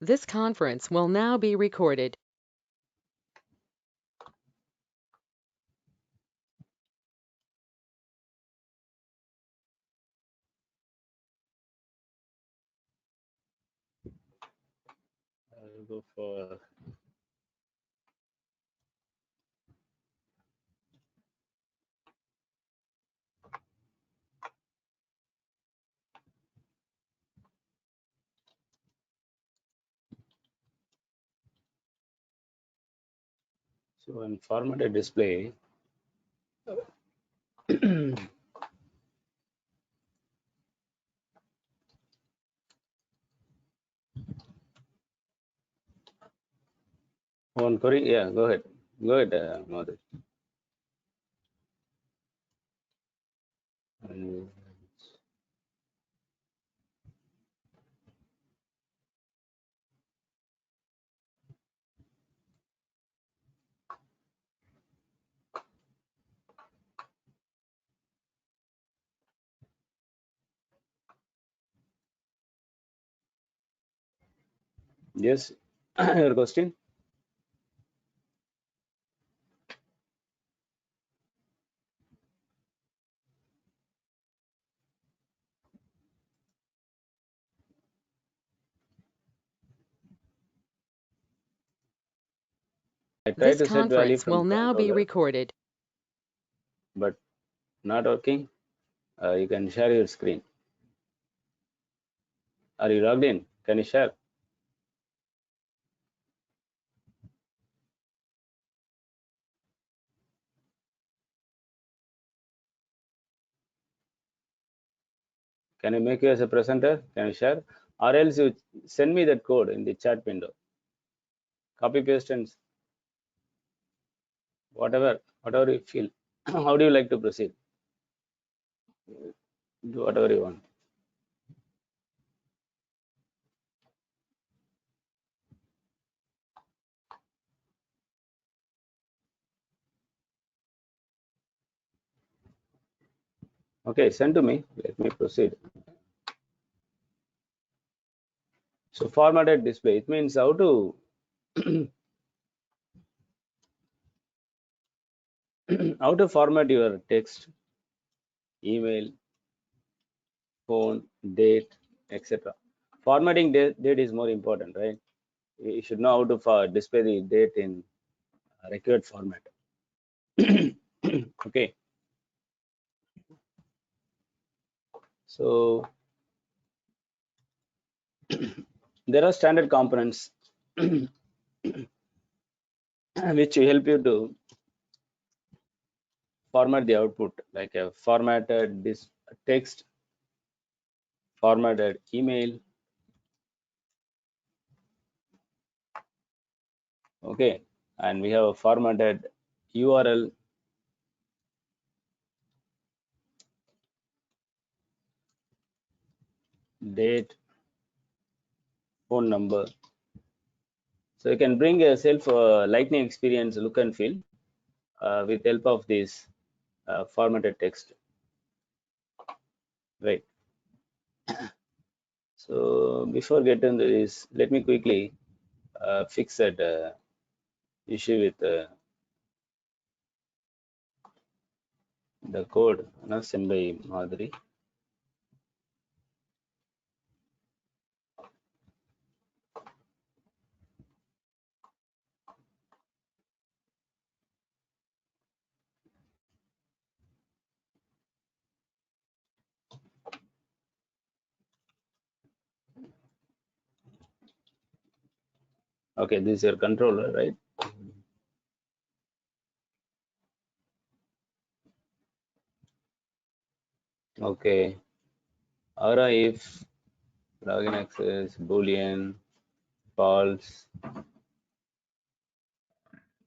This conference will now be recorded. I'll go for so in formatted display. One query, yeah, go ahead, Madhu. And yes, your question. I try This to set value conference will from now be controller, recorded. but not working. You can share your screen. Are you logged in? Can you share? Can you make you as a presenter? Can you share? Or else you send me that code in the chat window. Copy paste and whatever you feel. How do you like to proceed? Do whatever you want. Okay, send to me. Let me proceed. So formatted display, it means how to how to format your text, email, phone, date, etc. Formatting date is more important, right? You should know how to display the date in required format. Okay, so there are standard components which help you to format the output, like a formatted this text, formatted email. Okay, and we have a formatted URL, date, phone number. So you can bring a self lightning experience look and feel with help of this formatted text, right? So before getting to this, let me quickly fix that issue with the code sent by Madhuri. Okay, this is your controller, right? Okay, Aura if login access boolean false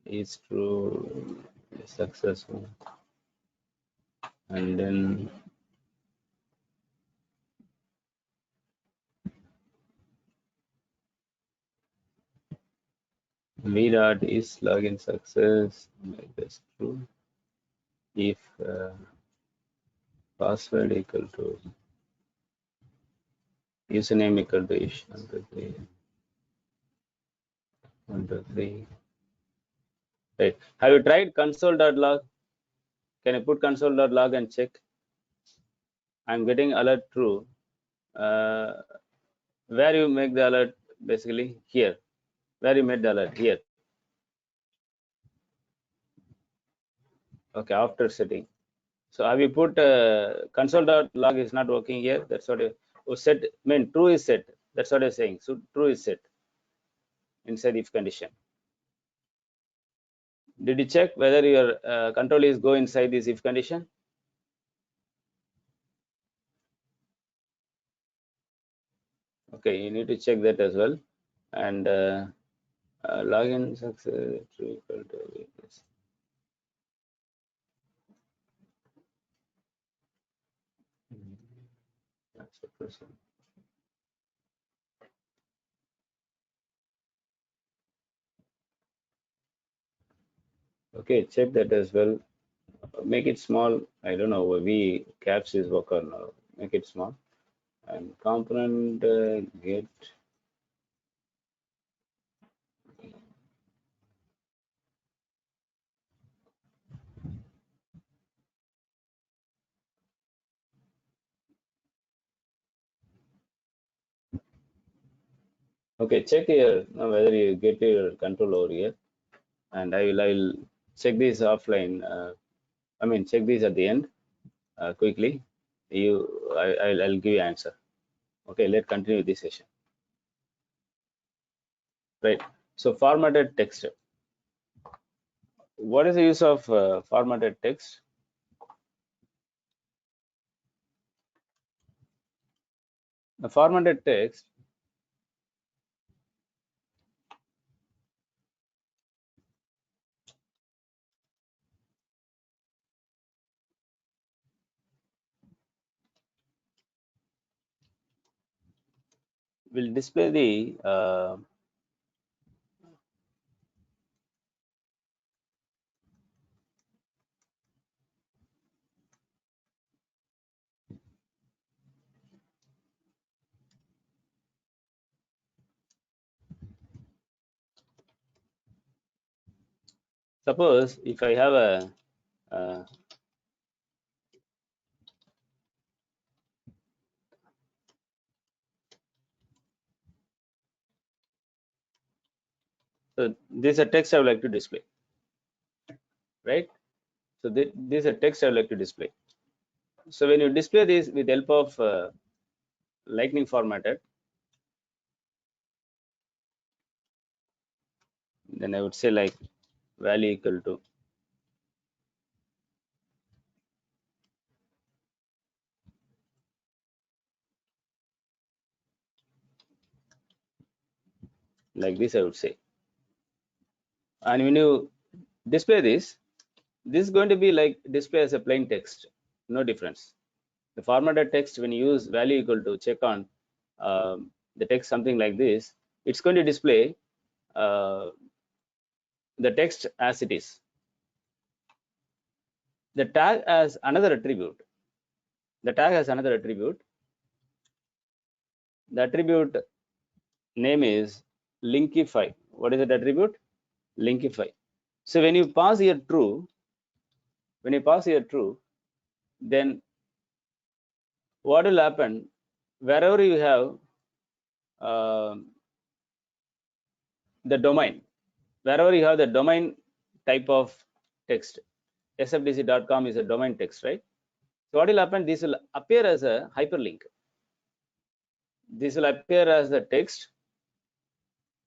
is true successful, and then v dot is login success, make this true if password equal to, username equal to ish. 1, 2, 3. Right. Have you tried console.log? Can you put console.log and check? I'm getting alert true. Where you make the alert? Basically here. Where you made the alert? Here. Okay, after setting. So have you put console.log is not working here? That's what you set. Mean true is set. That's what I'm saying. So true is set inside if condition. Did you check whether your control is go inside this if condition? Okay, you need to check that as well. And login success true equal to yes. That's the person. Okay, check that as well. Make it small. I don't know. V caps is work or no. Make it small. And component get. Okay, check here now whether you get your control over here. And I'll check this offline. I mean, check this at the end quickly. I'll give you answer. Okay, let's continue this session. Right. So formatted text. What is the use of formatted text? The formatted text will display the suppose if I have a so this is a text I would like to display, right? So this is a text I would like to display. So when you display this with help of lightning formatted, then I would say like value equal to like this I would say. And when you display this is going to be like display as a plain text, no difference. The formatted text when you use value equal to check on the text something like this, it's going to display uh, the text as it is. The tag has another attribute. The tag has another attribute. The attribute name is linkify. What is that attribute? Linkify. So when you pass here true, then what will happen? Wherever you have uh, the domain, wherever you have the domain type of text, sfdc.com is a domain text, right? So what will happen? This will appear as a hyperlink. This will appear as the text,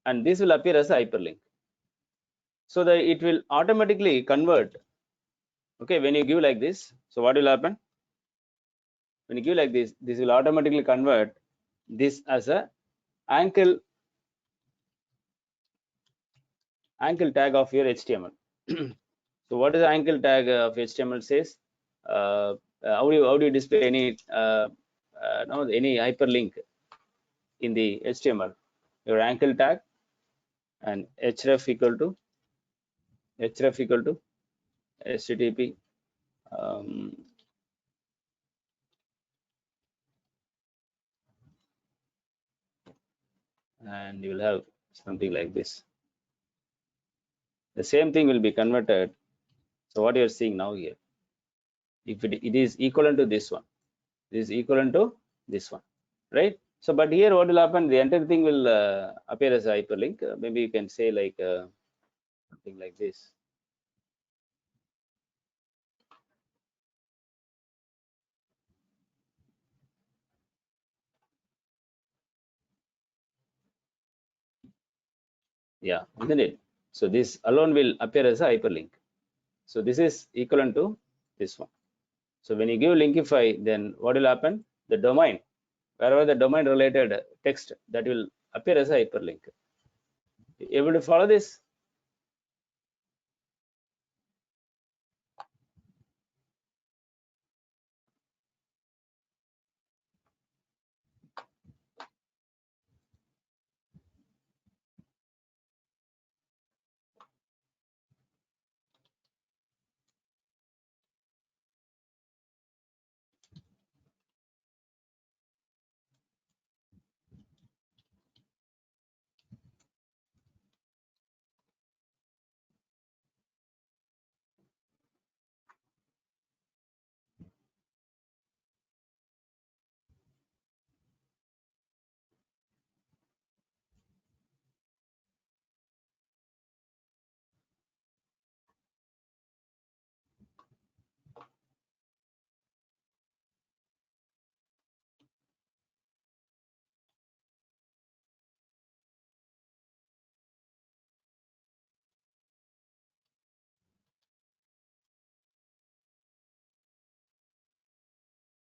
and this will appear as a hyperlink. So that it will automatically convert. Okay, when you give like this, so what will happen? When you give like this will automatically convert this as a ankle tag of your HTML. So what is the ankle tag of HTML says? How do you display any no, any hyperlink in the HTML? Your ankle tag and href equal to http and you will have something like this. the same thing will be converted. So what you are seeing now here, if it is equivalent to this one, this is equivalent to this one, right? So but here what will happen, the entire thing will appear as a hyperlink. Maybe you can say like something like this. Yeah, isn't it? So this alone will appear as a hyperlink. So this is equivalent to this one. So when you give linkify, then what will happen? The domain, wherever the domain related text, that will appear as a hyperlink. Able to follow this?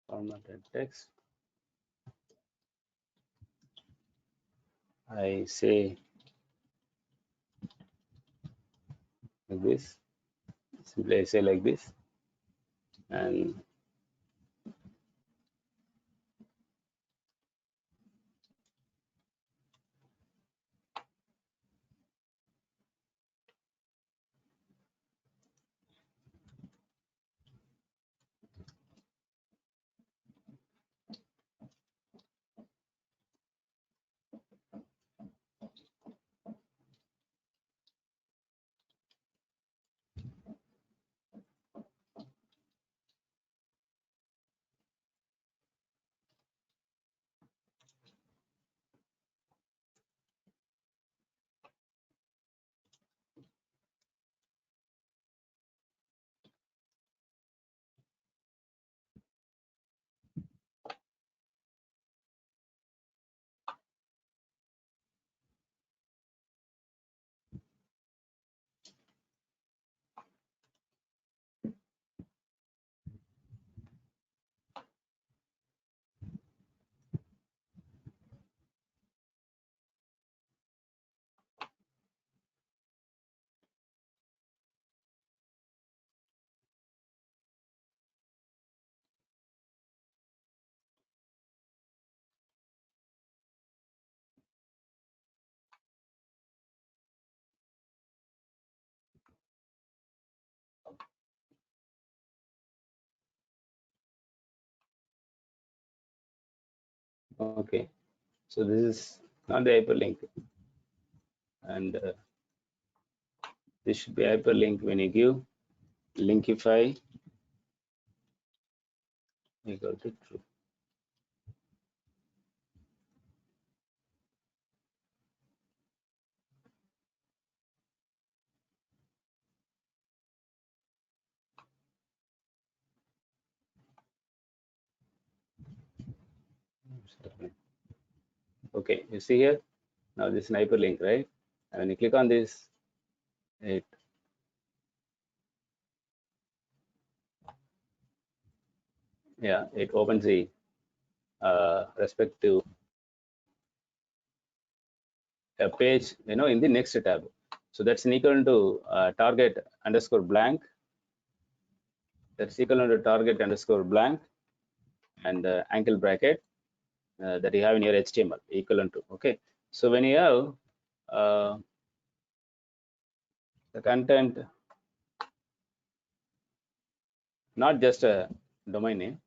Formatted text. I say like this. Simply I say like this, and okay. So this is not the hyperlink, and this should be hyperlink when you give linkify equal to true. Okay, you see here now this is an hyperlink, right? And when you click on this, it yeah, it opens the respective page, in the next tab. So that's an equal to target underscore blank. That's equal to target underscore blank and angle bracket that you have in your HTML equivalent to. Okay. So when you have the content, not just a domain name,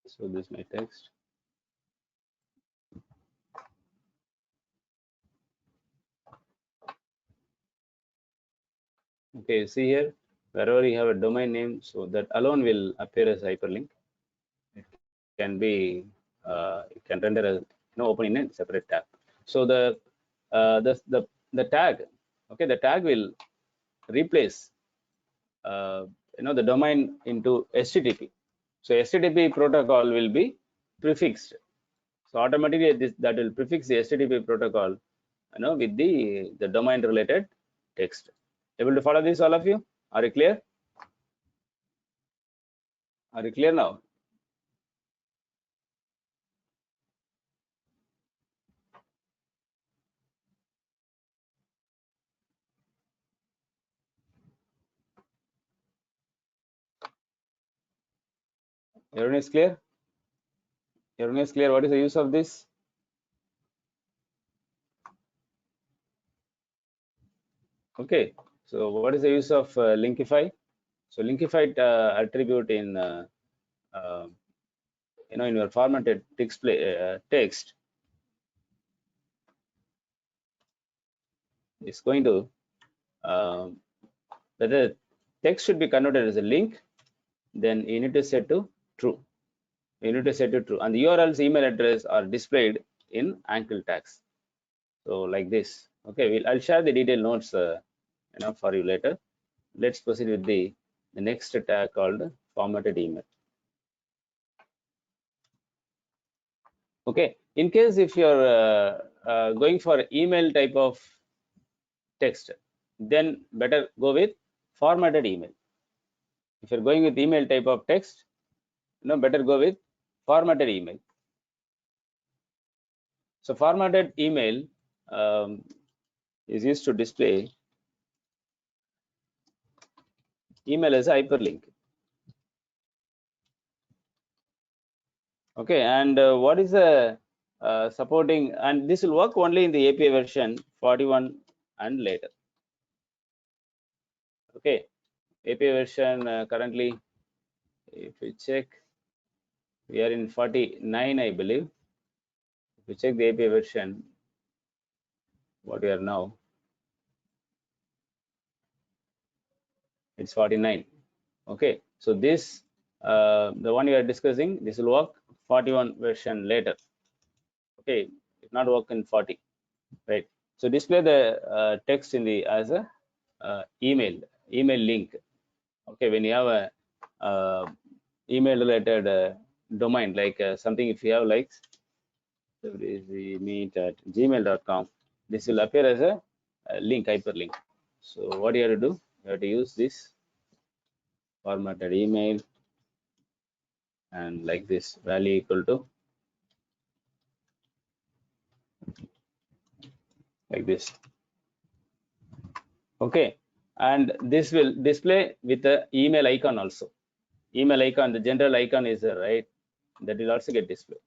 So this is my text. Okay, see here, wherever you have a domain name, so that alone will appear as hyperlink. It can be, it can render as open in a separate tab. So the tag, okay, the tag will replace the domain into HTTP. So HTTP protocol will be prefixed. So automatically that will prefix the HTTP protocol, with the domain related text. Able to follow this, all of you? Are you clear? Are you clear now? Everyone is clear? Everyone is clear? What is the use of this? Okay. So what is the use of linkify? So linkified attribute in in your formatted text is going to the text should be converted as a link. Then you need to set to true. You need to set to true, and the URL's email address are displayed in angle tags. So like this. Okay, I'll share the detailed notes for you later. Let's proceed with the next tag called formatted email. Okay, in case if you're going for email type of text, then better go with formatted email. If you're going with email type of text, better go with formatted email. So formatted email is used to display email as a hyperlink. Okay, and what is the supporting, and this will work only in the API version 41 and later. Okay, API version currently, if you check, we are in 49, I believe. If you check the API version, what we are now, it's 49. Okay, so this, the one we are discussing, this will work 41 version later. Okay, it not work in 40, right? So display the text in the as a email link. Okay, when you have a email related domain, like something, if you have like meet at gmail.com, this will appear as a link, hyperlink. So what you have to do, you have to use this formatted email, and like this value equal to like this. Okay, and this will display with the email icon also. Email icon, the general icon is there, right? That will also get displayed.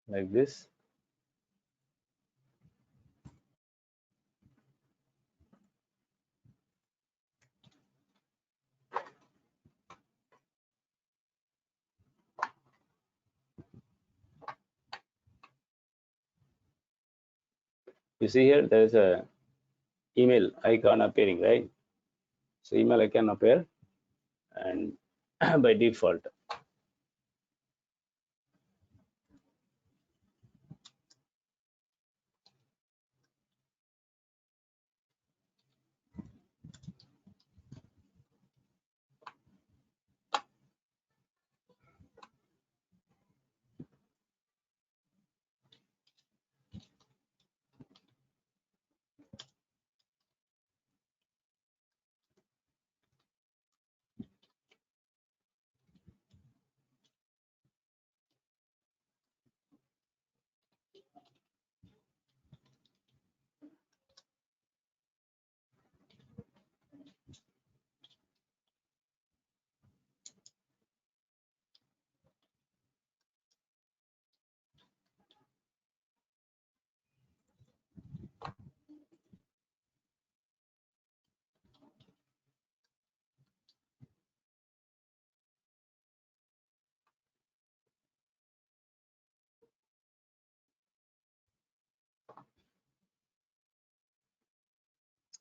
Like this. You see here, there is a email icon appearing, right? So email icon appear, and by default.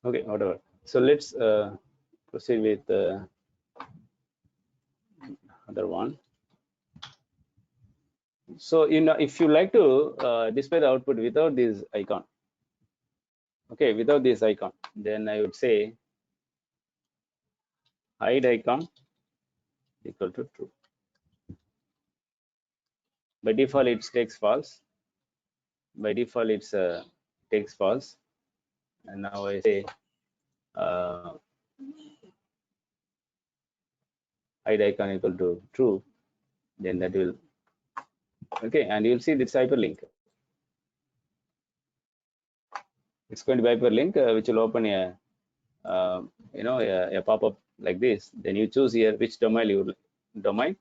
Okay, whatever. So let's proceed with the other one. So if you like to display the output without this icon, okay, without this icon, then I would say hide icon equal to true. By default, it takes false. By default, it's takes false. And now I say uh, hide icon equal to true. Then that will okay, and you'll see this hyperlink. It's going to be hyperlink, which will open a a pop-up like this. Then you choose here which domain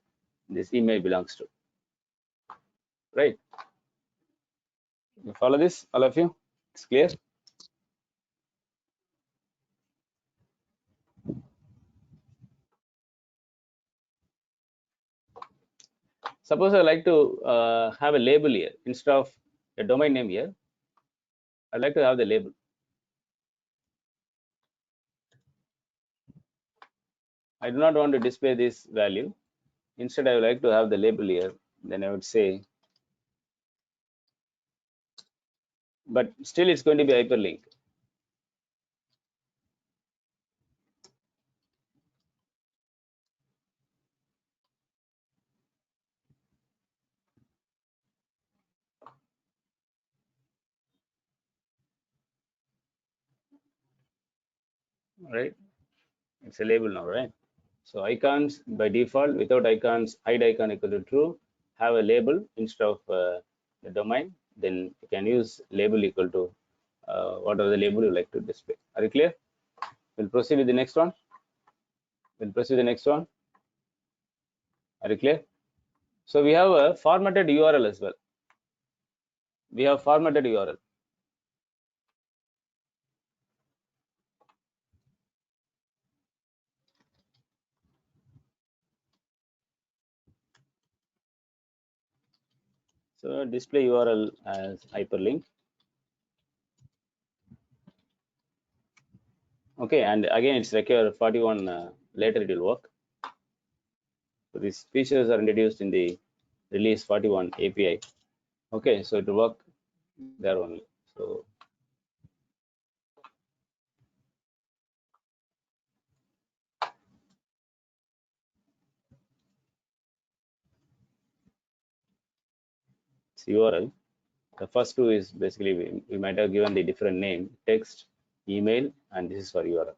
this email belongs to. Right? You follow this, all of you? It's clear? Suppose I like to have a label here instead of a domain name here. I like to have the label. I do not want to display this value. Instead, I would like to have the label here. Then I would say, but still it's going to be hyperlink. Right? It's a label now, right? So icons by default, without icons, hide icon equal to true, have a label instead of the domain. Then you can use label equal to whatever the label you like to display. Are you clear? We'll proceed with the next one. We'll proceed with the next one. Are you clear? So we have a formatted URL as well. We have formatted URL. So display URL as hyperlink. Okay, and again it's require 41 later it will work. So these features are introduced in the release 41 API. Okay, so it will work there only. So it's URL. The first two is basically we might have given the different name, text, email, and this is for URL.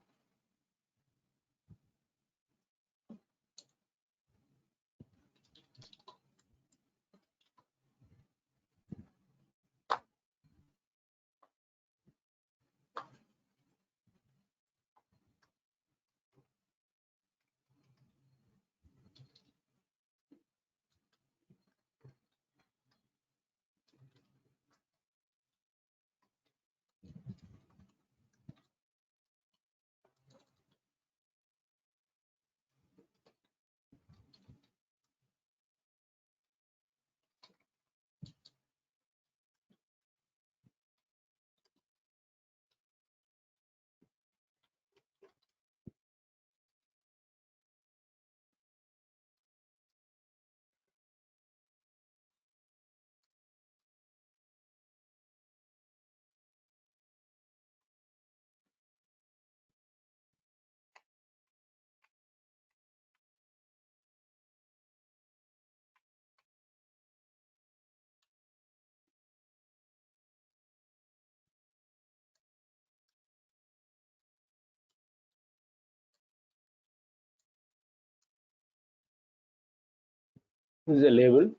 This is a label,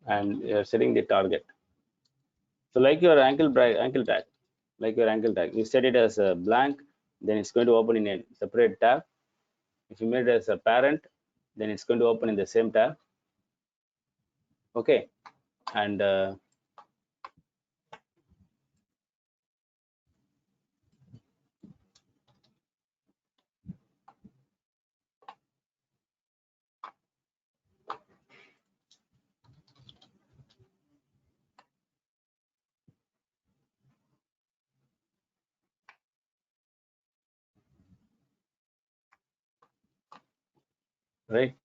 and you're setting the target. So like your ankle tag, like your ankle tag, you set it as a blank, then it's going to open in a separate tab. If you made it as a parent, then it's going to open in the same tab. Okay, and right,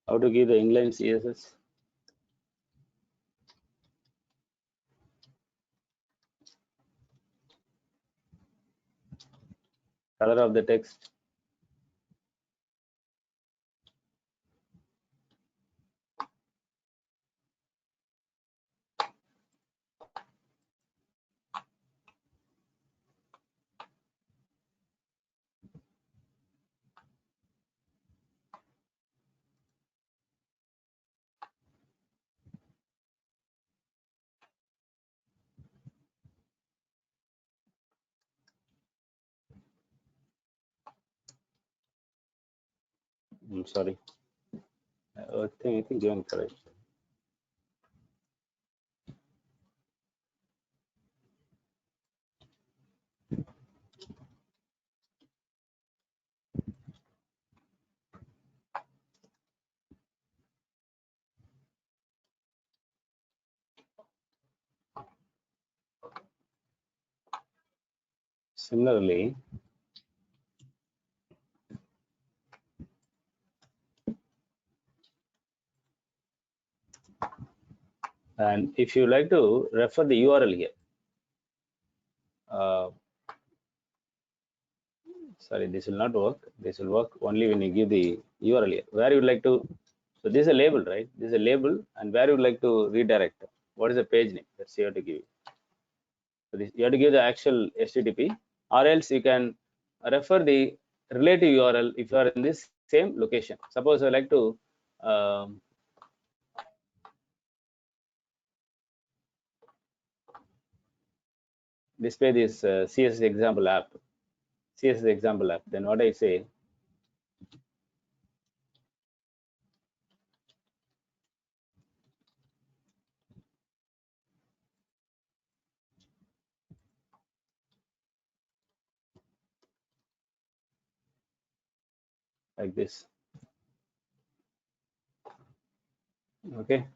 how to give the inline CSS, color of the text, I'm sorry, I think given correct. Similarly, and if you like to refer the URL here, uh, sorry, this will not work. This will work only when you give the URL here. Where you would like to, so this is a label, right? This is a label, and where you would like to redirect. What is the page name? That's you have to give. So this, you have to give the actual HTTP, or else you can refer the relative URL if you are in this same location. Suppose I like to um, display this CSS example app, CSS example app. Then what I say, like this. Okay.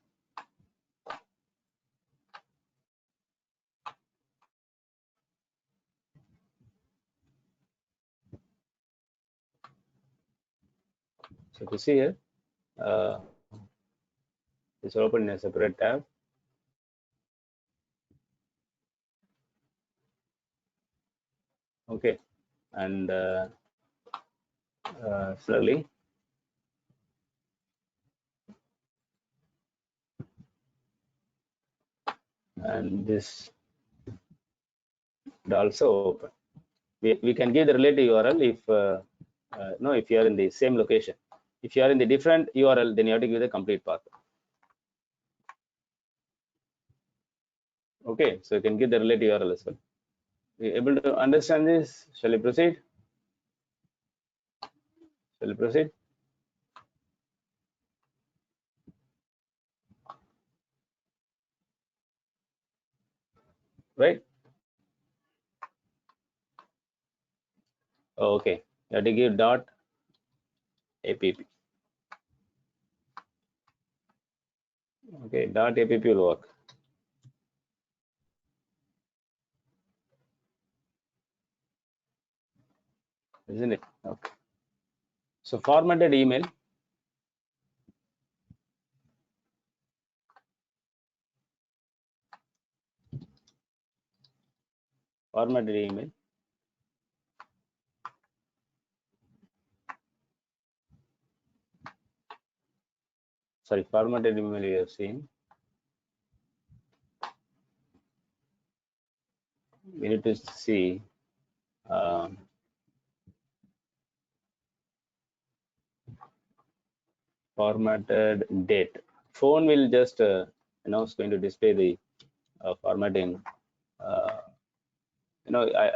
So to see here, uh, it's open in a separate tab. Okay, and slowly, and this also open. We can give the relative URL if no, if you are in the same location. If you are in the different URL, then you have to give the complete path. Okay, so you can give the relative URL as well. You able to understand this? Shall we proceed? Shall we proceed? Right? Okay, you have to give dot app. Okay, dot app will work, isn't it? Okay. So formatted email. Formatted email. Sorry, formatted email you have seen. we need to see formatted date. Phone will just it's going to display the formatting. Uh,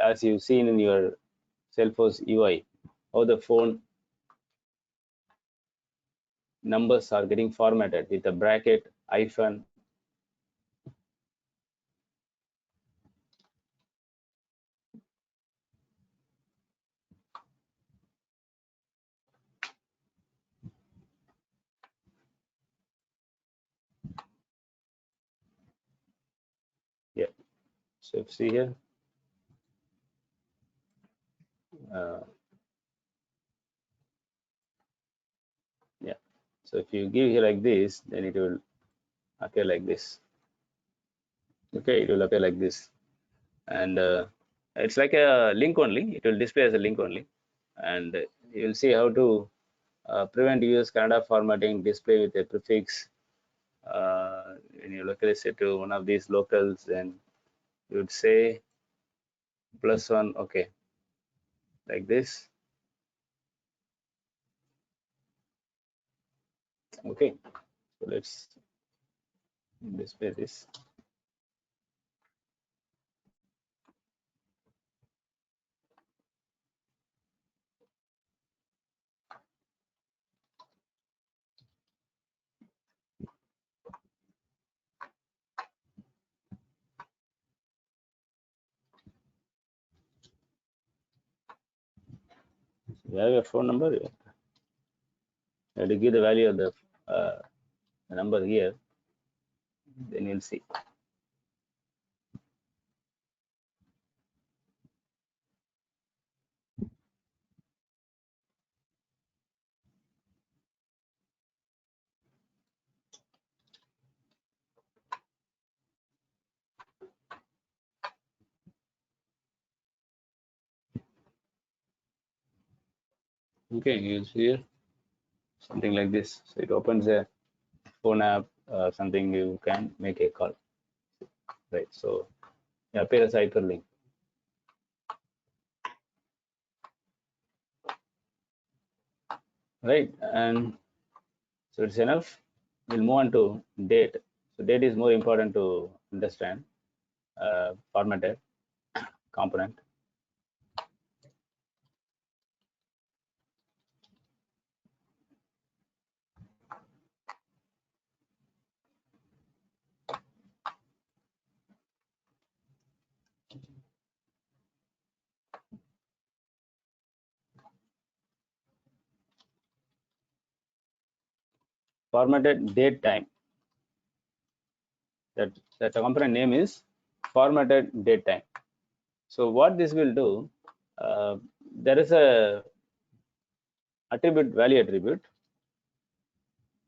as you've seen in your Salesforce UI, how the phone numbers are getting formatted with a bracket, hyphen. Yeah. So if you see here, uh, yeah. So if you give here like this, then it will appear like this. Okay, it will appear like this, and it's like a link only. It will display as a link only, and you will see how to prevent US Canada formatting display with a prefix. When you localize it to one of these locals, then you would say +1, okay, like this. Okay, so let's display this. You have your phone number. You have to give the value of the number here. Then you'll see. Okay, you'll see here something like this. So it opens a phone app, something you can make a call, right? So yeah, appear as hyperlink, right? And so it's enough. We'll move on to date. So date is more important to understand. Formatted component. Formatted date time. That the component name is formatted date time. So what this will do, there is a attribute, value attribute,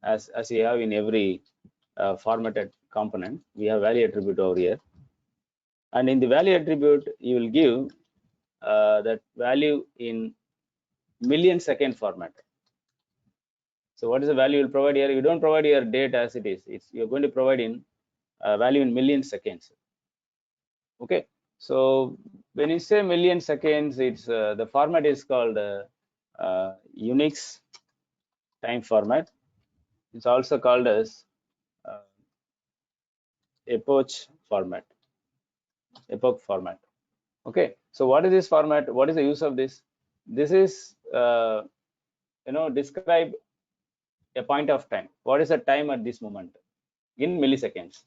as you have in every formatted component. We have value attribute over here, and in the value attribute you will give that value in million second format. So what is the value you will provide here? You don't provide your date as it is. You're going to provide in value in million seconds. Okay. So when you say million seconds, it's the format is called Unix time format. It's also called as uh, epoch format. Epoch format. Okay. So what is this format? What is the use of this? This is describe a point of time. What is the time at this moment in milliseconds?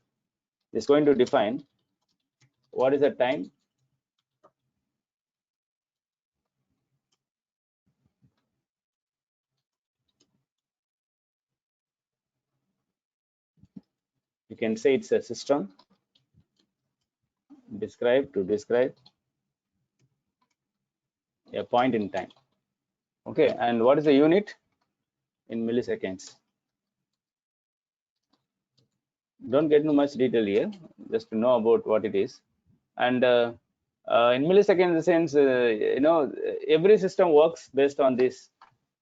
It's going to define what is the time. You can say it's a system describe to describe a point in time. Okay, and what is the unit in milliseconds? Don't get into much detail here, just to know about what it is. And in milliseconds, in the sense, every system works based on this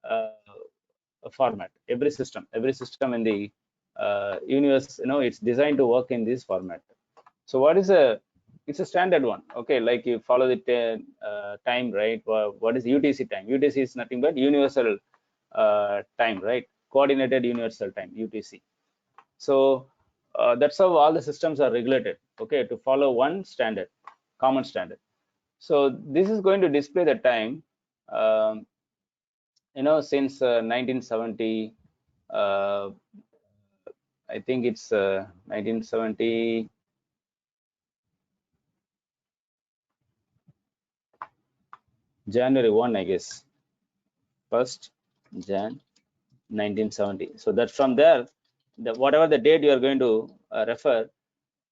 uh, format. Every system in the universe, it's designed to work in this format. So what is a it's a standard one. Okay, like you follow the time, right? What is UTC time? UTC is nothing but universal time, right? Coordinated universal time, UTC. So that's how all the systems are regulated, okay, to follow one standard, common standard. So this is going to display the time, um, since 1970. Uh, I think it's 1970 January 1, I guess, 1st Jan 1970. So that from there, whatever the date you are going to refer,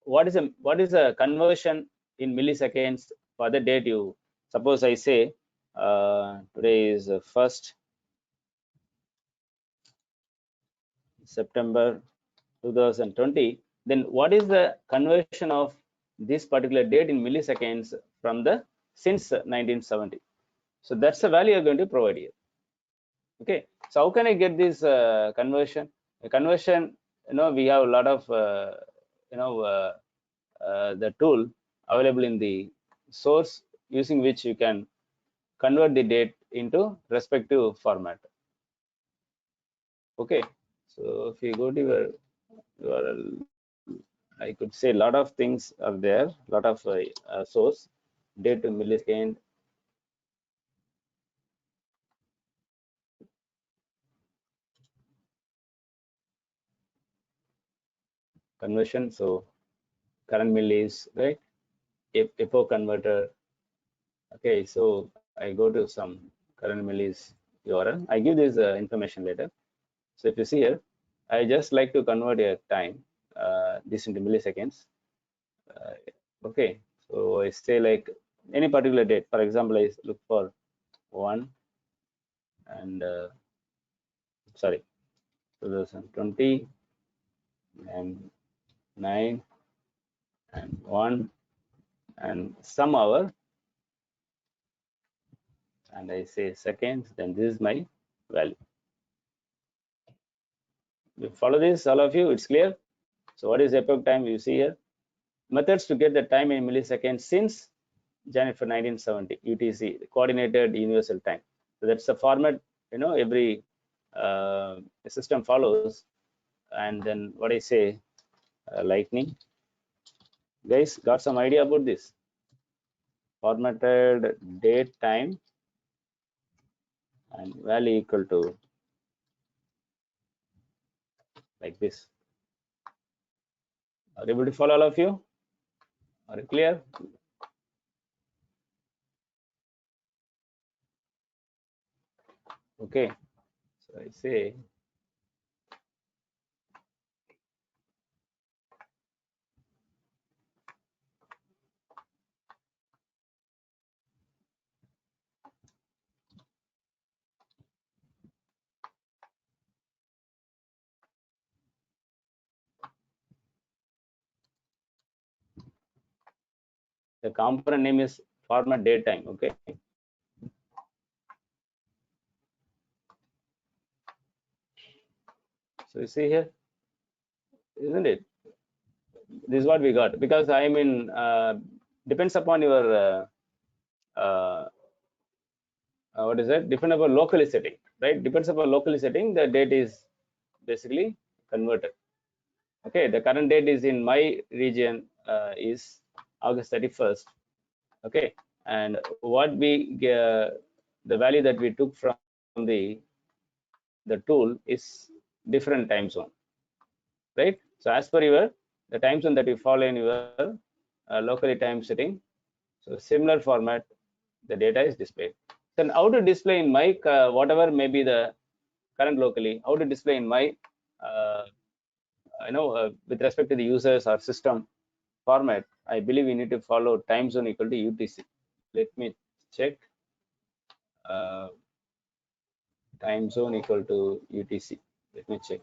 what is a conversion in milliseconds for the date you, suppose I say today is 1st September 2020, then what is the conversion of this particular date in milliseconds from the since 1970? So that's the value you're going to provide here. Okay, so how can I get this conversion? A conversion, we have a lot of you know uh, the tool available in the source, using which you can convert the date into respective format. Okay, so if you go to your URL, I could say a lot of things are there, a lot of source, date to millisecond, conversion. So current millis, right? Epoch converter. Okay, so I go to some current millis URL. I give this information later. So if you see here, I just like to convert a time, this into milliseconds. Uh, okay, so I say like any particular date. For example, I look for 1 and sorry, 2020 and 9 and 1 and some hour, and I say seconds, then this is my value. You follow this, all of you, it's clear. So what is epoch time? You see here, methods to get the time in milliseconds since January 1970, UTC, coordinated universal time. So that's the format, every system follows. And then what I say, lightning. Guys, got some idea about this? Formatted date time and value equal to like this. Are you able to follow, all of you? Are you clear? Okay. So I say the component name is format date time. Okay. So you see here, isn't it? This is what we got, because I mean, depends upon your what is that? Depend upon locally setting, right? Depends upon locally setting. The date is basically converted. Okay, the current date is in my region is August 31st. Okay, and what we the value that we took from the tool is different time zone, right? So as per your the time zone that you follow in your locally time setting, so similar format, the data is displayed. Then how to display in my whatever may be the current locally, how to display in my uh, with respect to the users or system format, I believe we need to follow time zone equal to UTC. Let me check. Uh, Time zone equal to UTC. Let me check.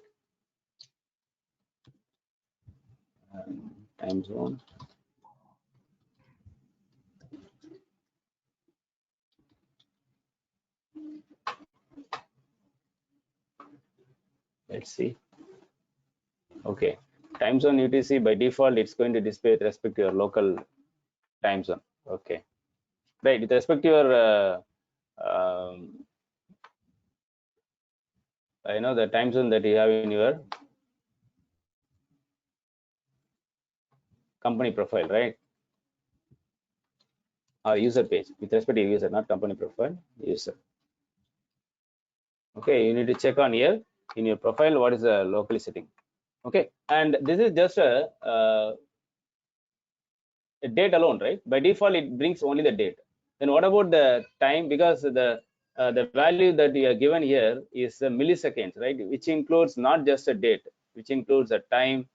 Time zone. Let's see. Okay. Time zone UTC by default, it's going to display with respect to your local time zone. Okay, right. With respect to your the time zone that you have in your company profile, right? Or user page. With respect to user, not company profile, user. Okay, you need to check on here in your profile what is the local setting. Okay, and this is just a date alone, right? By default, it brings only the date. Then what about the time? Because the value that you are given here is the milliseconds, right? Which includes not just a date, which includes a time,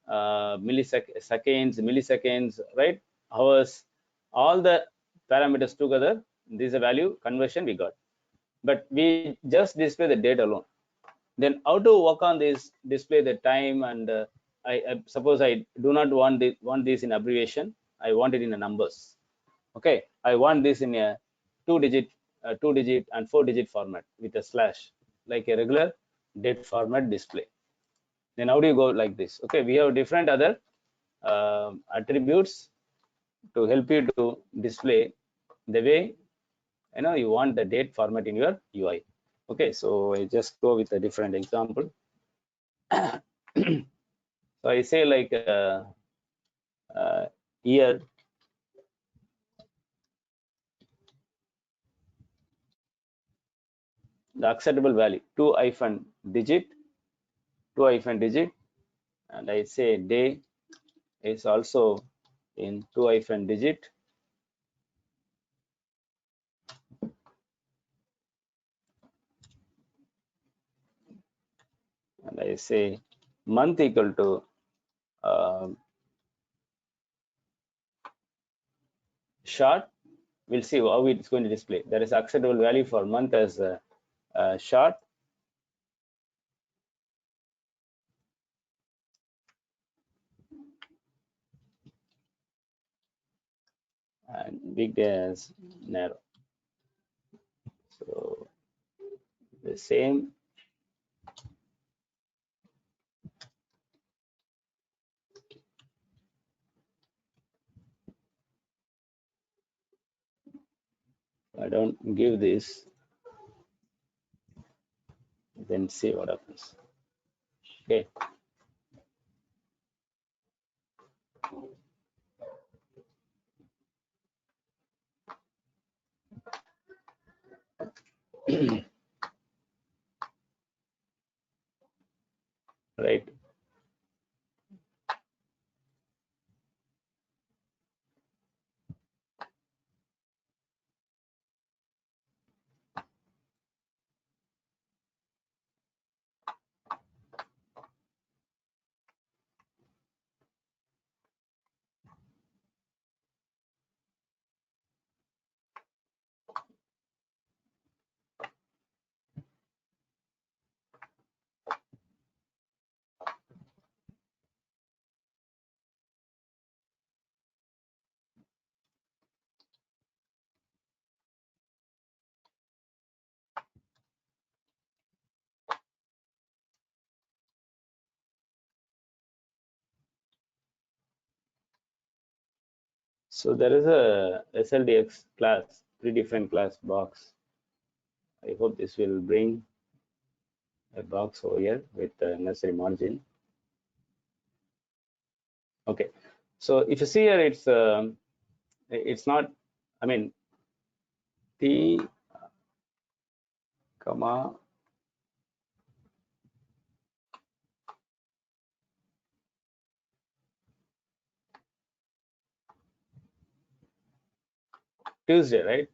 milliseconds, right? Hours, all the parameters together. This is a value conversion we got, but we just display the date alone. Then how to work on this, display the time, and I suppose I do not want this in abbreviation. I want it in the numbers. Okay, I want this in a two digit and four-digit format with a slash, like a regular date format display. Then how do you go like this? Okay, we have different other attributes to help you to display the way you want the date format in your UI. Okay, so I just go with a different example. So I say like year, the acceptable value, two hyphen digit, and I say day is also in two-hyphen-digit, and I say month equal to short. We'll see how it's going to display. There is acceptable value for month as short, and weekday as narrow. So the same. I don't give this, then see what happens. Okay. Right. So there is a SLDX class, predefined class box. I hope this will bring a box over here with the necessary margin. Okay, so if you see here, it's not. I mean, T comma Tuesday, right?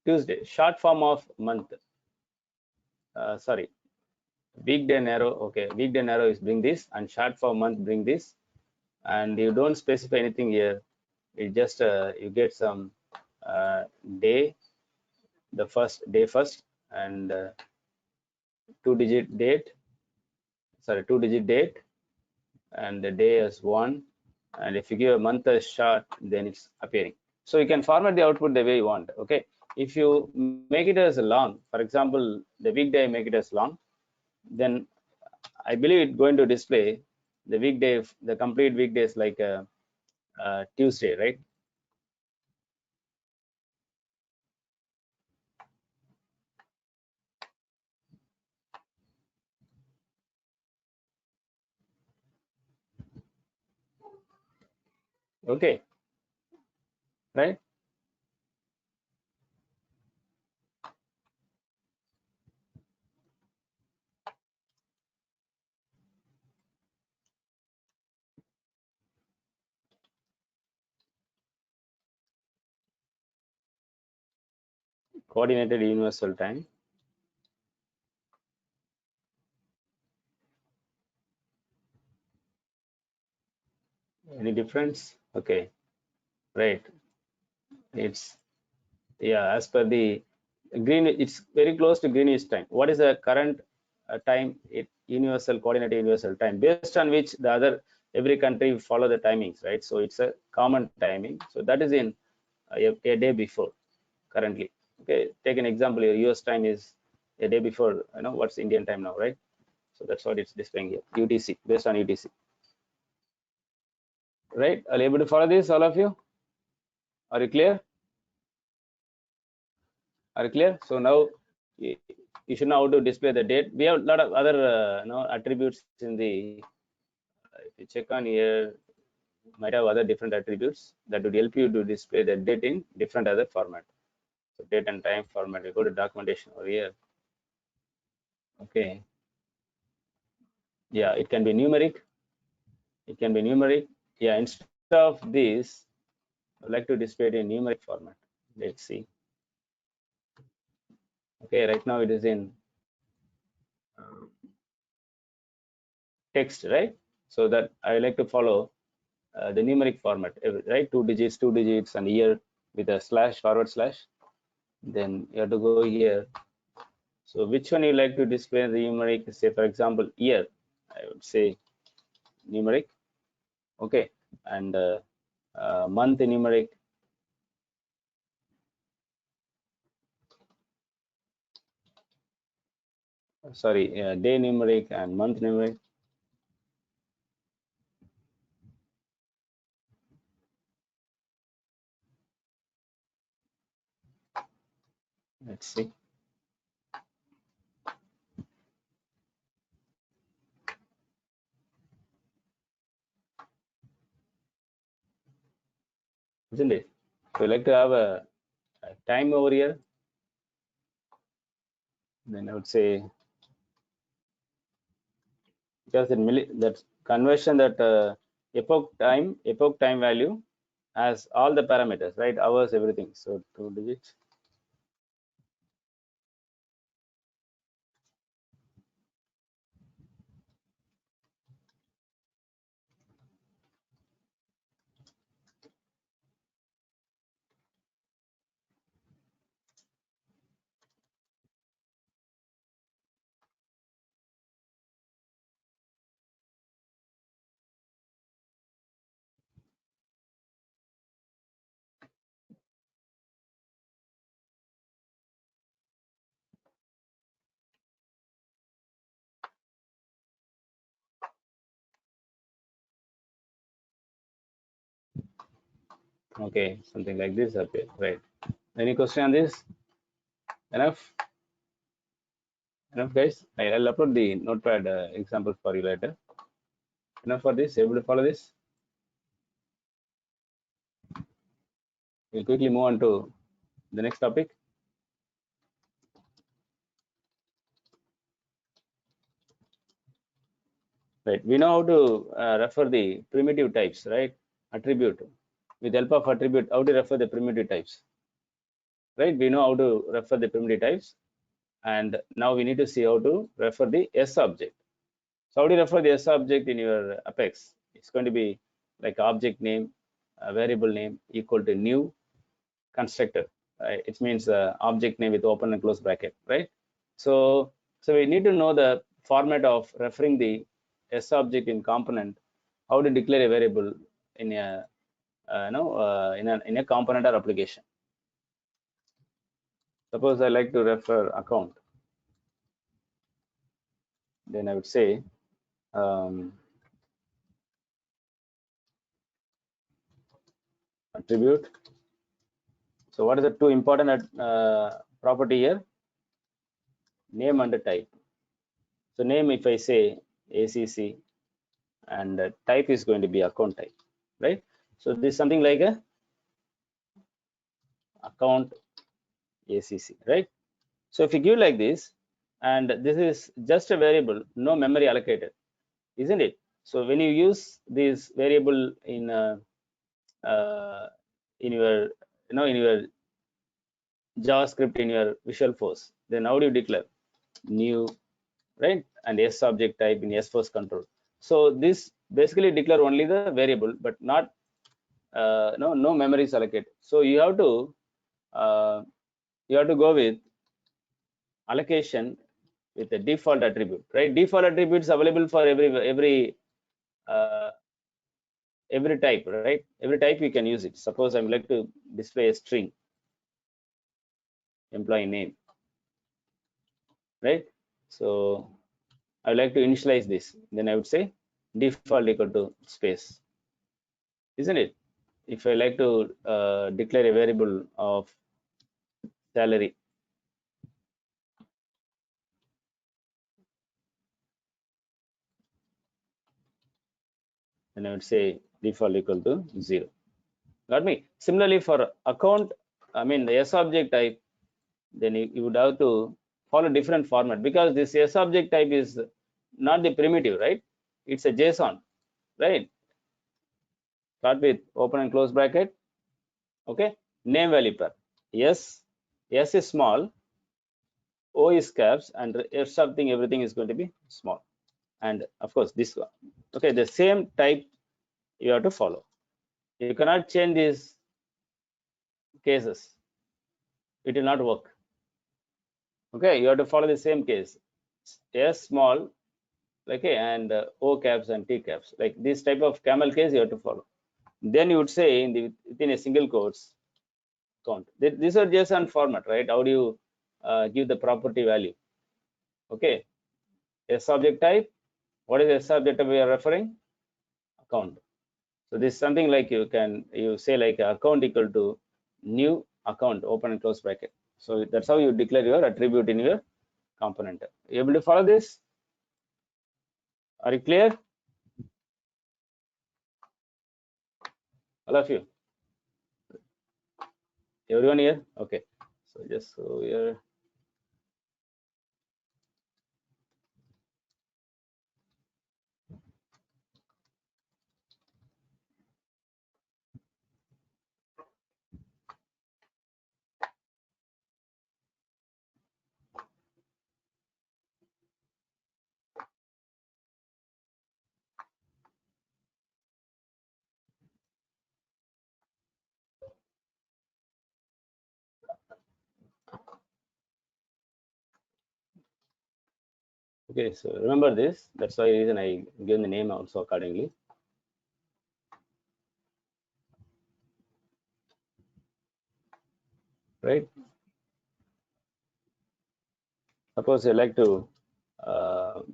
Tuesday, short form of month. Sorry, weekday narrow. Okay, weekday narrow is bring this, and short form month bring this, and you don't specify anything here. It just you get some day, the first day first, and two-digit date. Sorry, two-digit date, and the day as one. And if you give a month as short, then it's appearing. So you can format the output the way you want. Okay, if you make it as long, for example, the weekday, make it as long, then I believe it's going to display the weekday, the complete weekdays, like Tuesday, right? Okay, right? Coordinated universal time. Any difference? Okay, right. It's, yeah, as per the green, it's very close to Greenwich time. What is the current time? Universal coordinated universal time, based on which the other every country follow the timings, right? So it's a common timing. So that is in a day before currently. Okay, take an example. Your US time is a day before. What's Indian time now, right? So that's what it's displaying here. UTC, based on UTC, right? Are you able to follow this, all of you? Are you clear? Are you clear? So now you, you should know how to display the date. We have a lot of other attributes in the. If you check on here, might have other different attributes that would help you to display the date in different other format. So date and time format. We go to documentation over here. Okay. Yeah, it can be numeric. It can be numeric. Yeah, instead of this, I'd like to display it in numeric format. Let's see. Okay, right now it is in text, right? So that I like to follow the numeric format, right? Two digits, and year with a slash, forward slash. Then you have to go here. So which one you like to display the numeric? Say, for example, year. I would say numeric. Okay, and month numeric. Sorry, day numeric and month numeric. Let's see. Isn't it? So you like to have a time over here. Then I would say, because that conversion, that epoch time value has all the parameters, right? Hours, everything. So 2 digits. Okay, something like this appear, right? Any question on this? Enough? Enough, guys? I'll upload the notepad example for you later. Enough for this? Able to follow this? We'll quickly move on to the next topic. Right. We know how to refer the primitive types, right? Attribute. With help of attribute, how to refer the primitive types, right? We know how to refer the primitive types, and now we need to see how to refer the sObject. So how do you refer the sObject in your Apex? It's going to be like object name, variable name equal to new constructor. Right? It means object name with open and close bracket, right? So we need to know the format of referring the sObject in component, how to declare a variable in a in a component or application. Suppose I like to refer account, then I would say attribute. So what is the two important property here? Name and type. So name, if I say ACC, and type is going to be account type, right? So this is something like a account ACC, right? So if you give like this, and this is just a variable, no memory allocated, isn't it? So when you use this variable uh, in your, in your JavaScript in your Visual Force, then how do you declare new, right? And sObject type in sForce control. So this basically declare only the variable, but not no memory is allocated. So uh, you have to go with allocation with a default attribute, right? Default attributes available for uh, every type, right? Every type you can use it. Suppose I'm like to display a string employee name, right? So I would like to initialize this. Then I would say default equal to space, isn't it? If I like to declare a variable of salary, then I would say default equal to 0. Got me? Similarly for account, I mean the sObject type, then you would have to follow different format, because this sObject type is not the primitive, right? It's a JSON, right? Start with open and close bracket. Okay, name value pair. S is small, O is caps, and if something, everything is going to be small. And of course, this one. Okay, the same type you have to follow. You cannot change these cases. It will not work. Okay, you have to follow the same case. S small, okay, and O caps and T caps. Like this type of camel case you have to follow. Then you would say within a single quotes count. These are JSON format, right? How do you give the property value? Okay, sObject type. What is sObject type we are referring? Account. So this is something like you say like account equal to new account, open and close bracket. So that's how you declare your attribute in your component. You able to follow this? Are you clear? All of you? Everyone here? Okay. So just so here. Okay, so remember this. That's why reason I give the name also accordingly. Right? Suppose you like to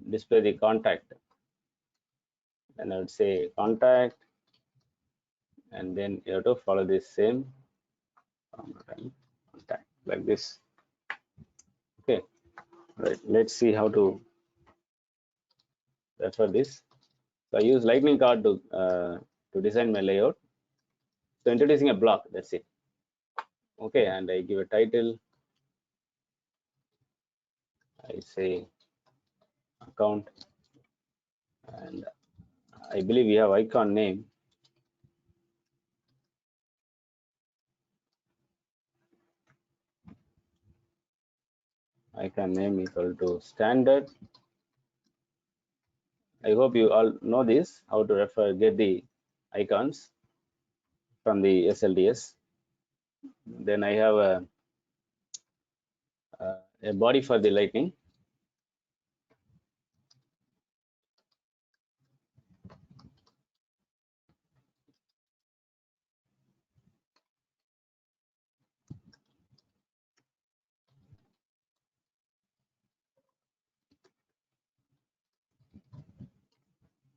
display the contact, and I would say contact, and then you have to follow this same contact like this. Okay, right. Let's see how to refer this. So I use lightning card to design my layout. So introducing a block, that's it. Okay, and I give a title. I say account, and I believe we have icon name. Icon name equal to standard. I hope you all know this, how to get the icons from the SLDS. Then I have a body for the lightning.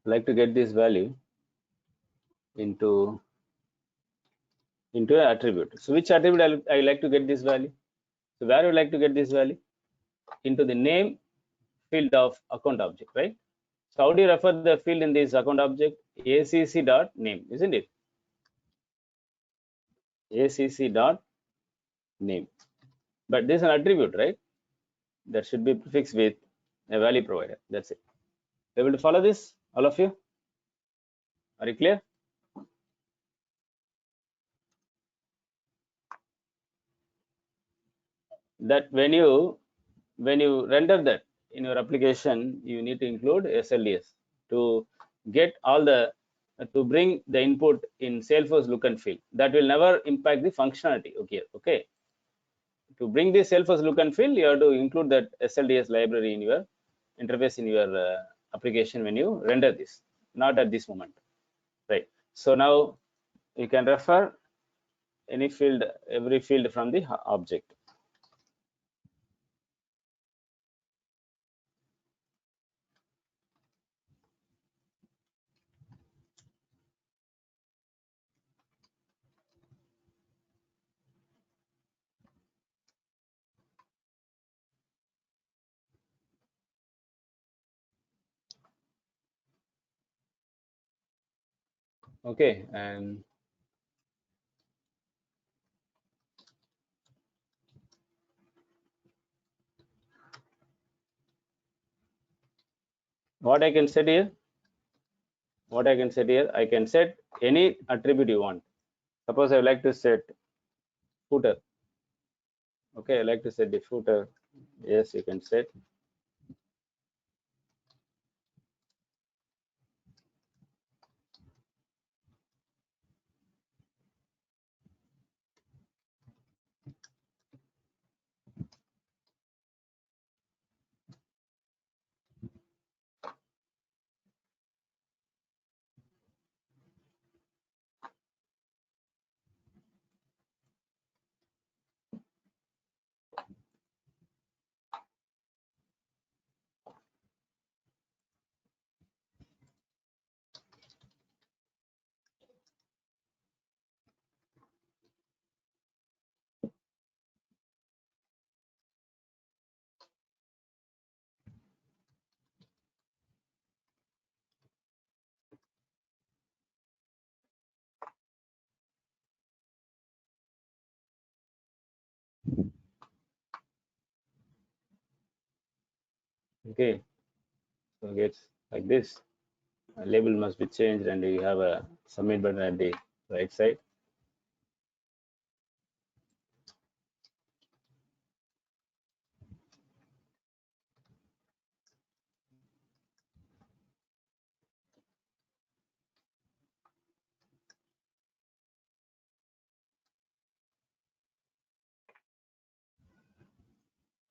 I like to get this value into an attribute. So which attribute I like to get this value? So where would you like to get this value? Into the name field of account object, right? So how do you refer the field in this account object? ACC dot name, isn't it? acc dot name. But this is an attribute, right? That should be prefixed with a value provider. That's it. Able to follow this, all of you? Are you clear? That when you render that in your application, you need to include SLDS to get all the to bring the input in Salesforce look and feel. That will never impact the functionality. Okay, okay. To bring this Salesforce look and feel, you have to include that SLDS library in your interface in your application when you render this. Not at this moment, right? So now you can refer any field, every field from the object. Okay, and what I can set here, I can set any attribute you want. Suppose I like to set footer. Okay, I like to set the footer. Yes, you can set. Okay, so it's like this. A label must be changed, and you have a submit button at the right side.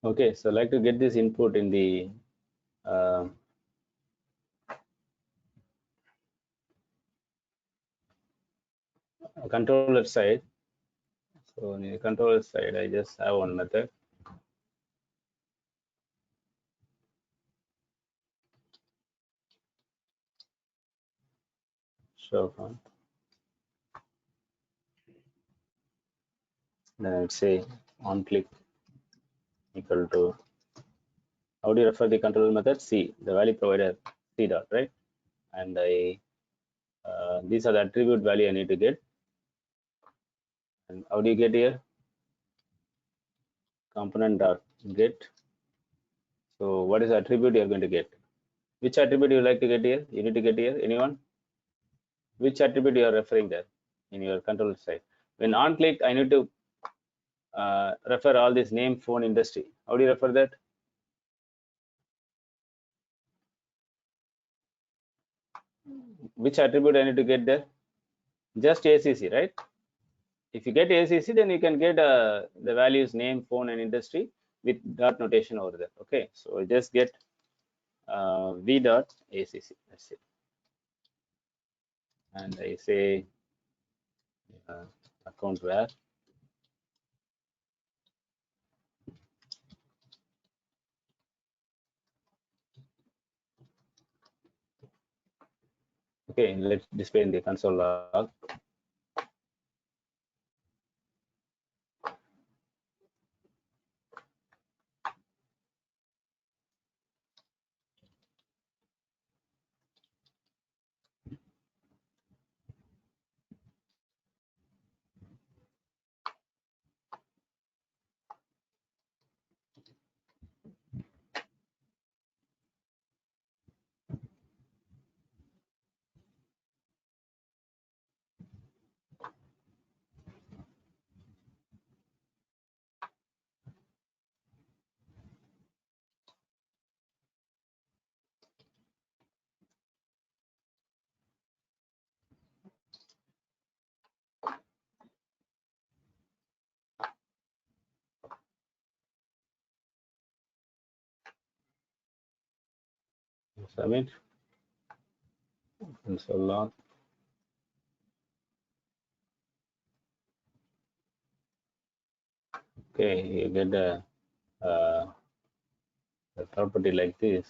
Okay, so I like to get this input in the uh, controller side. So on the controller side, I just have one method. Show font. Then I would say on click equal to, how do you refer the controller method? C, the value provider C dot, right? And I these are the attribute value I need to get. And how do you get here? Component dot get. So what is the attribute you are going to get? Which attribute you like to get here? You need to get here. Anyone? Which attribute you are referring there in your control side? When on click, I need to refer all this name, phone, industry. How do you refer that? Which attribute I need to get there? Just ACC, right? If you get ACC, then you can get the values name, phone, and industry with dot notation over there. Okay, so just get v dot ACC. That's it. And I say account where. Okay, let's display in the console log. submit console log. Okay, you get a property like this.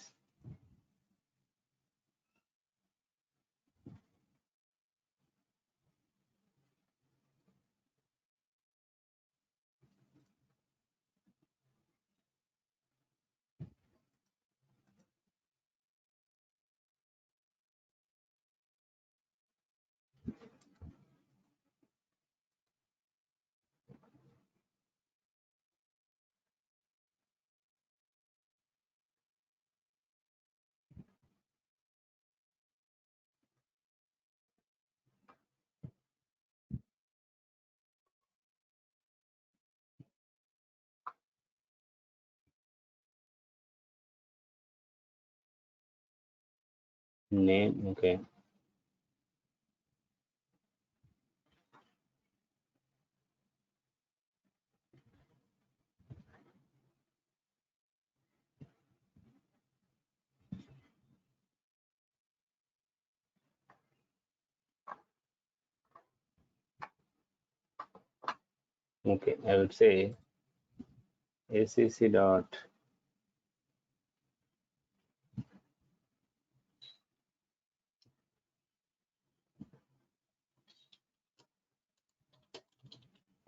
Name, okay. Okay, I would say acc dot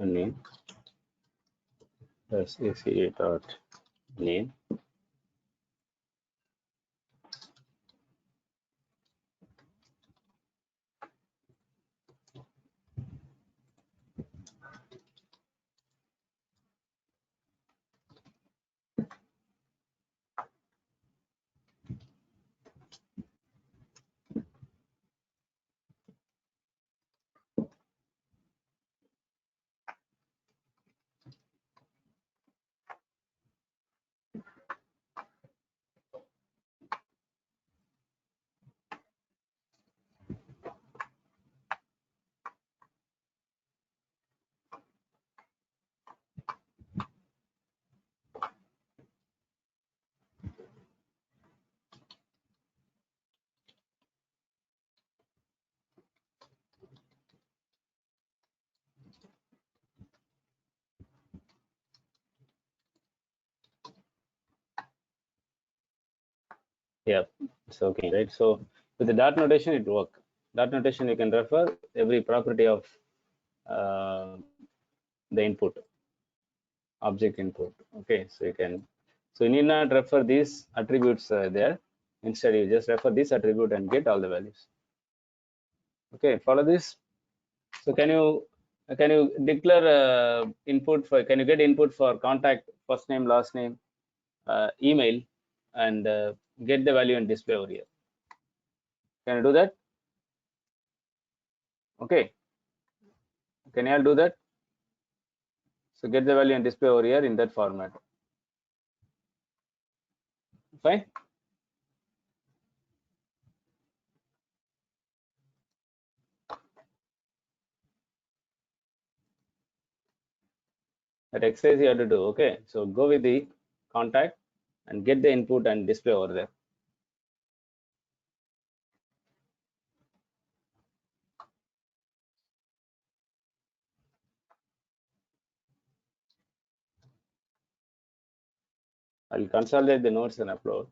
name plus ac dot name. Yeah, it's okay, right? So with the dot notation, it work. Dot notation, you can refer every property of uh, the input, object input. Okay, so you can, so you need not refer these attributes there. Instead, you just refer this attribute and get all the values. Okay, follow this. So can you declare input for, can you get input for contact, first name, last name, email, and get the value and display over here? Can you do that? Okay, can you all do that? So get the value and display over here in that format. Fine. That exercise you have to do. Okay, so go with the contact and get the input and display over there. I'll consolidate the notes and upload.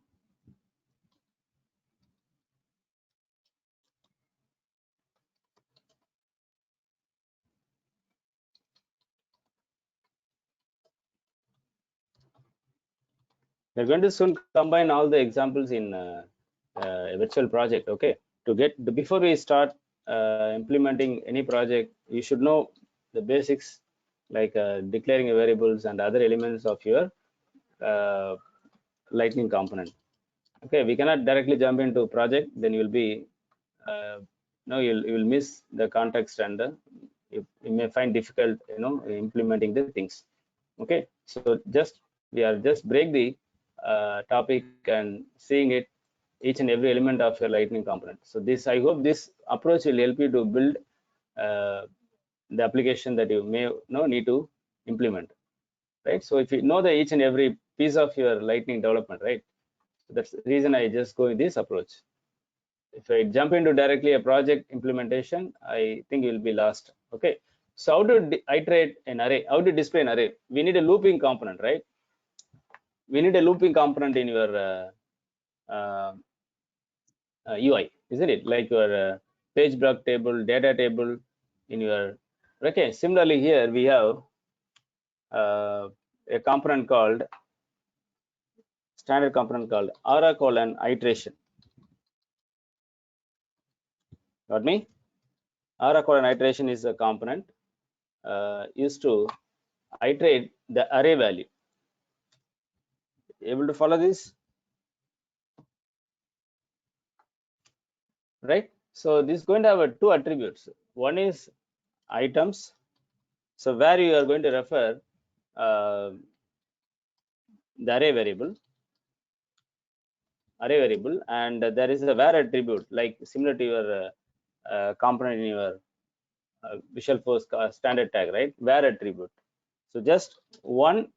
We're going to soon combine all the examples in a virtual project. Okay, to get the, before we start implementing any project, you should know the basics like declaring variables and other elements of your uh, lightning component. Okay, we cannot directly jump into project, then you will be no, you will miss the context and you may find difficult, implementing the things. Okay, so just we are just break the topic and seeing it each and every element of your lightning component. So this, I hope this approach will help you to build uh, the application that you may need to implement, right? So if you know the each and every piece of your lightning development, right, So that's the reason I just go in this approach. If I jump into directly a project implementation, I think you'll be lost. Okay. So how to iterate an array? How to display an array? We need a looping component, right? We need a looping component in your UI, isn't it? Like your page block table, data table in your. Okay. Similarly, here we have a component called standard component called aura colon iteration. Got me? Aura colon iteration is a component used to iterate the array value. Able to follow this? Right? So this is going to have two attributes. One is items. So where you are going to refer the array variable, and there is a where attribute like similar to your component in your Visual Force standard tag, right? Where attribute. So just one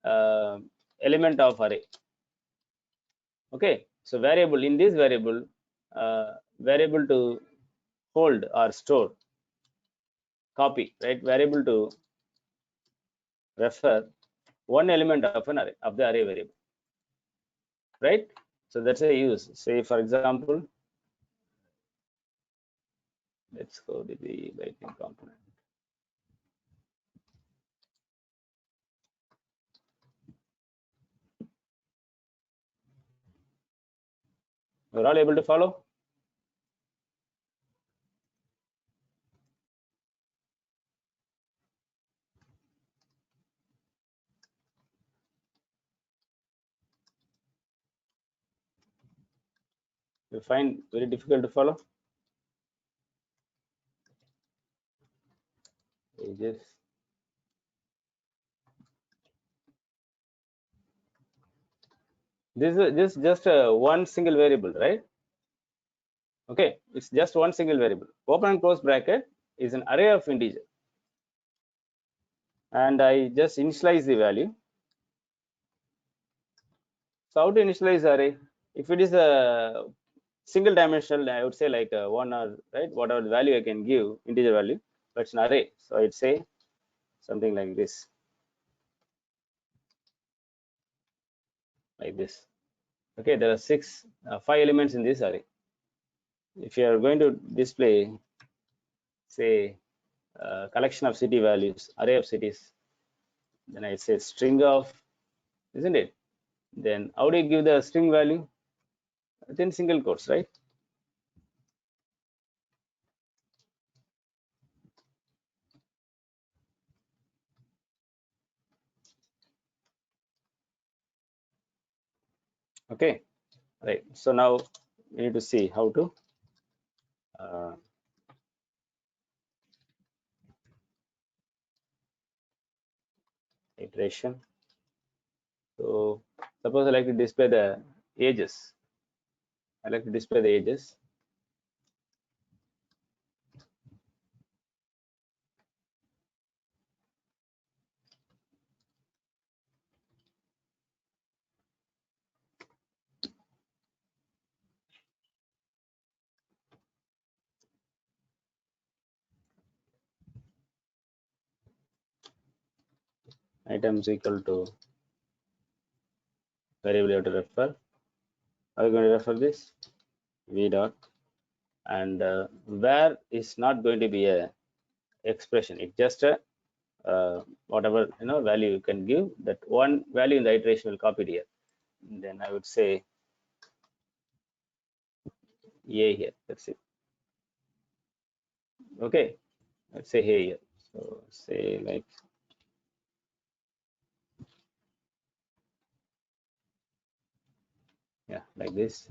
uh, element of array. Okay. So variable in this variable to hold or store, copy, right? Variable to refer one element of an array of the array variable, right? So that's a use. Say for example, let's go to the lightning component. We're all able to follow? You find very difficult to follow? Ages. This is just one single variable, right? Okay, it's just one single variable. Open and close bracket is an array of integer, and I just initialize the value. So how to initialize the array? If it is a single dimensional, I would say like one or right, whatever the value I can give, integer value, but it's an array. So I'd say something like this, Okay, there are five elements in this array. If you are going to display, say, collection of city values, array of cities, then I say string of, isn't it? Then how do you give the string value? Within single quotes, right? Okay, right. So now we need to see how to uh, iteration. So suppose I like to display the ages. I like to display the ages. Items equal to variable you have to refer. Are you going to refer this? V dot, and where is not going to be a expression. It's just a whatever value you can give, that one value in the iteration will copy it here. And then I would say a here. That's it. Okay, let's say a here. So say like like this.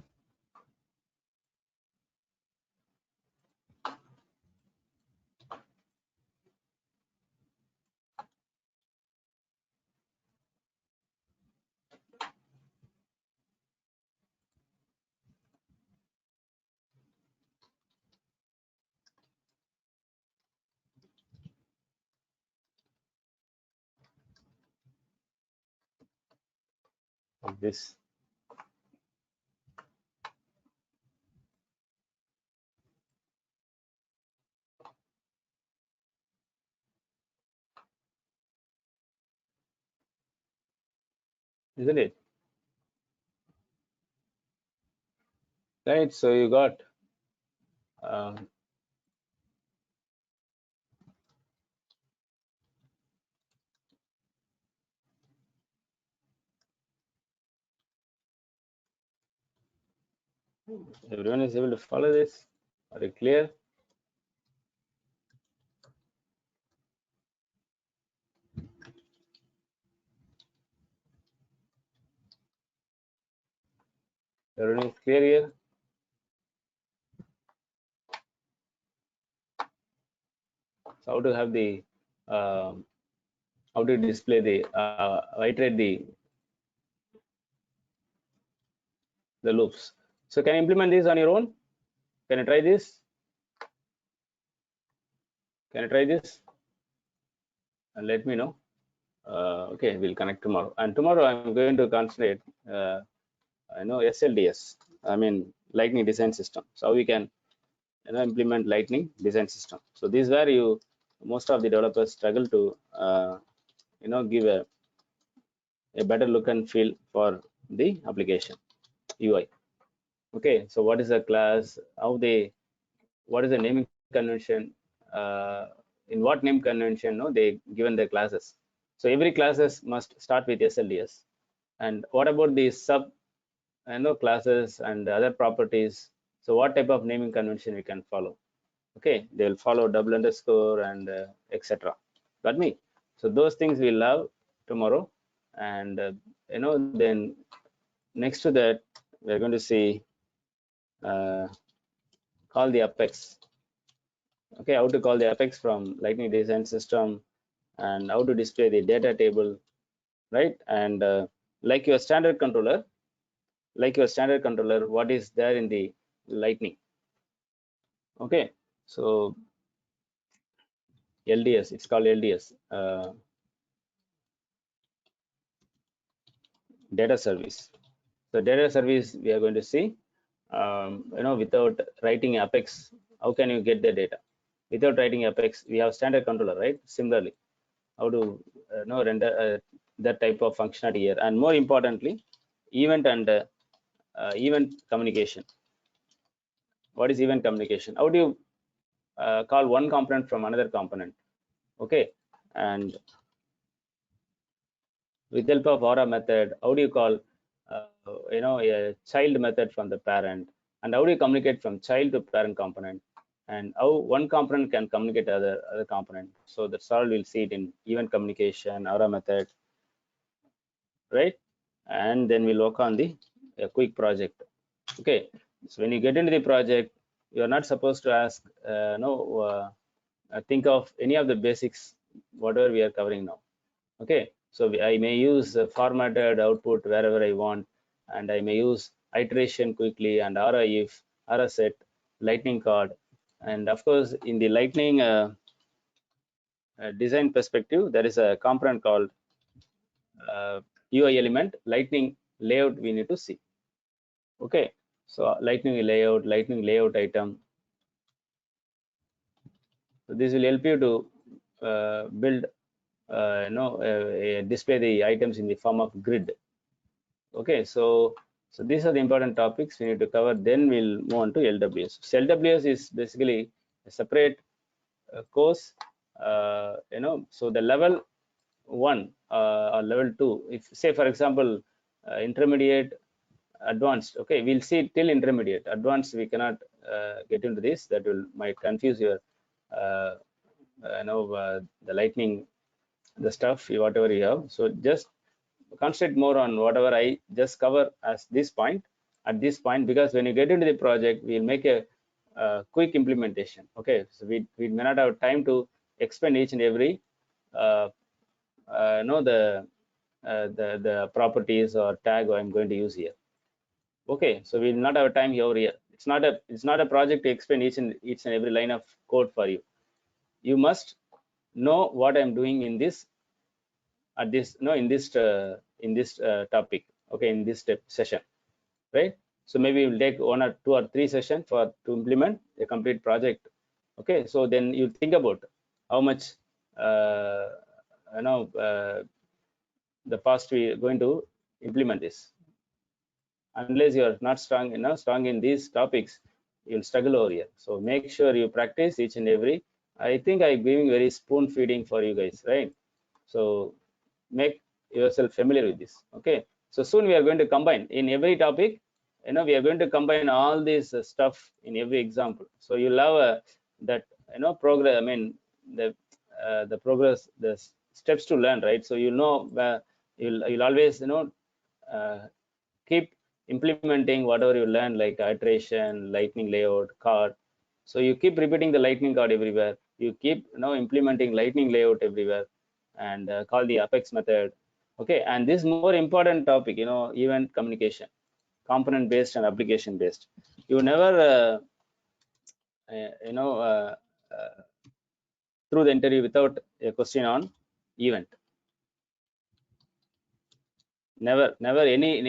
Like this. isn't it? Right. So you got um, everyone is able to follow this. Are you clear? Everyone is clear here. So how to have the how to display the iterate the loops. So can you implement this on your own? Can you try this? Can you try this and let me know? Okay, we'll connect tomorrow. And tomorrow I'm going to concentrate. I know SLDS. I mean Lightning Design System. So how we can implement Lightning Design System. So this is where you most of the developers struggle to give a better look and feel for the application UI. Okay, so what is a class? How they what is the naming convention? Uh, in what name convention? No, they given their classes. So every classes must start with SLDS. And what about the sub classes and other properties? So what type of naming convention we can follow? Okay, they will follow double underscore and etc. Got me? So those things we'll love tomorrow, and then next to that we're going to see uh, call the apex. Okay, how to call the apex from Lightning Design System, and how to display the data table, right? And like your standard controller, what is there in the Lightning? Okay, so LDS, it's called LDS, data service. So data service we are going to see, without writing Apex, how can you get the data? Without writing Apex, we have standard controller, right? Similarly, how to render that type of functionality here, and more importantly, event and event communication. What is event communication? How do you call one component from another component? Okay, and with help of aura method, how do you call a child method from the parent, and how do you communicate from child to parent component, and how one component can communicate to other component? So that's all we'll see it in event communication, aura method, right? And then we'll work on the quick project. Okay, so when you get into the project, you're not supposed to ask no think of any of the basics whatever we are covering now. Okay, so I may use formatted output wherever I want, and I may use iteration quickly and aura if, aura set, lightning card, and of course in the lightning design perspective there is a component called UI element lightning layout we need to see. Okay, so lightning layout item. So this will help you to build display the items in the form of grid. Okay, so these are the important topics we need to cover. Then we'll move on to LWS. So LWS is basically a separate course. So the level one or level two, if say for example intermediate, advanced. Okay, we'll see till intermediate. Advanced we cannot get into this. That will might confuse your uh, the lightning, the stuff whatever you have. So just concentrate more on whatever I just cover as this point at this point, because when you get into the project, we'll make a quick implementation. Okay, so we may not have time to explain each and every uh, the properties or tag I'm going to use here. Okay, so we'll not have time over here. It's not a project to explain each and every line of code for you. You must know what I'm doing in this at this no in this topic. Okay, in this step session, right? So maybe we'll take 1 or 2 or 3 sessions for to implement a complete project. Okay, so then you think about how much uh, you know uh, the past we are going to implement this. Unless you are not strong in these topics, you'll struggle over here. So make sure you practice each and every. I think I'm giving very spoon feeding for you guys, right? So make yourself familiar with this. Okay, so soon we are going to combine in every topic. We are going to combine all this stuff in every example. So you'll have that progress. I mean the progress, the steps to learn, right? So you'll always uh, keep implementing whatever you learn, like iteration, lightning layout, card. So you keep repeating the lightning card everywhere. You keep implementing lightning layout everywhere, and call the apex method. Okay, and this more important topic, event communication, component based and application based. You never uh, you know uh, uh, through the interview without a question on event. Never any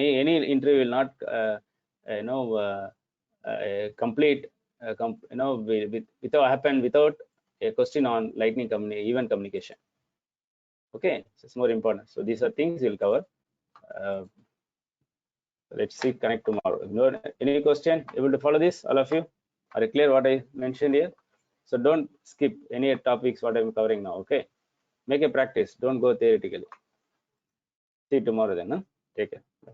interview will not you know complete without happen without a question on event communication. Okay, so it's more important. So these are things we'll cover. uh, let's see, connect tomorrow. Any question able to follow this, all of you? Are you clear what I mentioned here? So don't skip any topics what I'm covering now. Okay, make a practice, don't go theoretically. See you tomorrow then, huh? Take care. Bye.